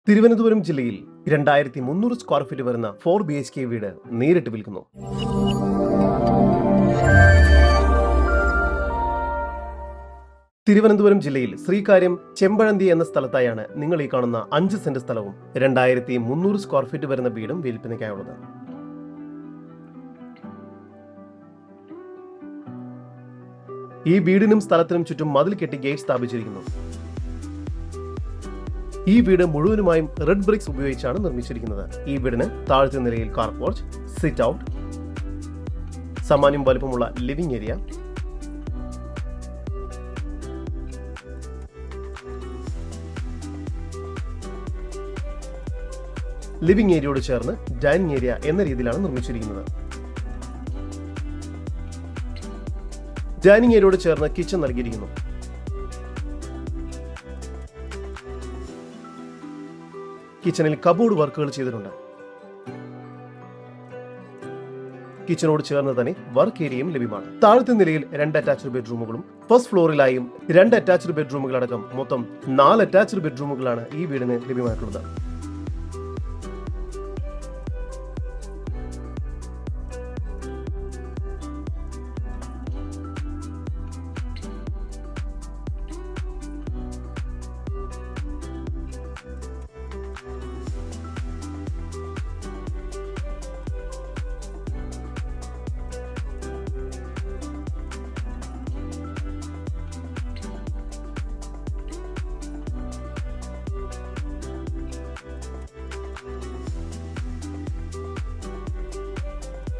തിരുവനന്തപുരം ജില്ലയിൽ 2300 square feet വരുന്ന 4 BHK വീട് നേരിട്ട് വിൽക്കുന്നു. തിരുവനന്തപുരം ജില്ലയിൽ ശ്രീകാര്യം ചെമ്പഴന്തി എന്ന സ്ഥലത്തായാണ് നിങ്ങൾ ഈ കാണുന്ന 5 സെന്റ് സ്ഥലവും 2300 സ്ക്വയർ ഫീറ്റ് വരുന്ന വീടും വിൽപ്പനയ്ക്കായുള്ളത്. ഈ വീടിനും സ്ഥലത്തിനും ചുറ്റും മതിൽ കെട്ടി ഗേറ്റ് സ്ഥാപിച്ചിരിക്കുന്നു. ഈ വീട് മുഴുവനുമായും റെഡ് ബ്രിക്സ് ഉപയോഗിച്ചാണ് നിർമ്മിച്ചിരിക്കുന്നത്. ഈ വീടിന് താഴത്തെ നിലയിൽ കാർ പോർച്ച്, സിറ്റ് ഔട്ട്, സാമാന്യം വലുപ്പമുള്ള ലിവിംഗ് ഏരിയ, ലിവിംഗ് ഏരിയയോട് ചേർന്ന് ഡൈനിങ് ഏരിയ എന്ന രീതിയിലാണ് നിർമ്മിച്ചിരിക്കുന്നത്. ഡൈനിങ് ഏരിയയോട് ചേർന്ന് കിച്ചൺ നൽകിയിരിക്കുന്നു. കിച്ചണിൽ കബോർഡ് വർക്കുകൾ ചെയ്തിട്ടുണ്ട്. കിച്ചണോട് ചേർന്ന് തന്നെ വർക്ക് ഏരിയയും ലഭ്യമാണ്. താഴത്തെ നിലയിൽ 2 അറ്റാച്ച്ഡ് ബെഡ്റൂമുകളും ഫസ്റ്റ് ഫ്ലോറിലായും 2 അറ്റാച്ച്ഡ് ബെഡ്റൂമുകളടക്കം മൊത്തം 4 അറ്റാച്ച്ഡ് ബെഡ്റൂമുകളാണ് ഈ വീടിന് ലഭ്യമായിട്ടുള്ളത്.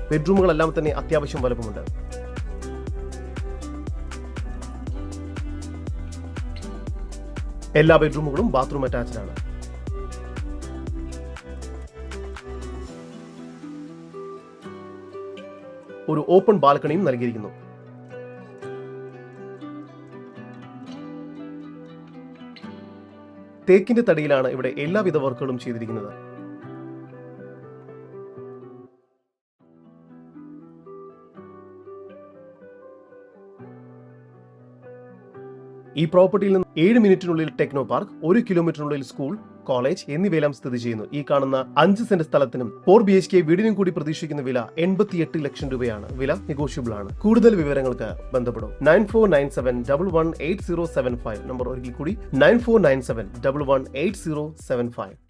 ബെഡ്റൂമുകളെല്ലാം തന്നെ അത്യാവശ്യം വലുപ്പമുണ്ട്. എല്ലാ ബെഡ്റൂമുകളും ബാത്റൂം അറ്റാച്ച്ഡ് ആണ്. ഒരു ഓപ്പൺ ബാൽക്കണിയും നൽകിയിരിക്കുന്നു. തേക്കിന്റെ തടിയിലാണ് ഇവിടെ എല്ലാവിധ വർക്കുകളും ചെയ്തിരിക്കുന്നത്. ഈ പ്രോപ്പർട്ടിയിൽ നിന്ന് 7 മിനിറ്റിനുള്ളിൽ ടെക്നോ പാർക്ക്, 1 കിലോമീറ്ററിനുള്ളിൽ സ്കൂൾ, കോളേജ് എന്നിവയെല്ലാം സ്ഥിതി ചെയ്യുന്നു. ഈ കാണുന്ന 5 സെന്റ് സ്ഥലത്തിനും 4 BHK വീടിനും കൂടി പ്രതീക്ഷിക്കുന്ന വില 88 ലക്ഷം രൂപയാണ്. വില നെഗോഷ്യബിൾ ആണ്. കൂടുതൽ വിവരങ്ങൾക്ക് ബന്ധപ്പെടും. 9497118075. നമ്പർ ഒരിക്കൽ കൂടി 9497118075.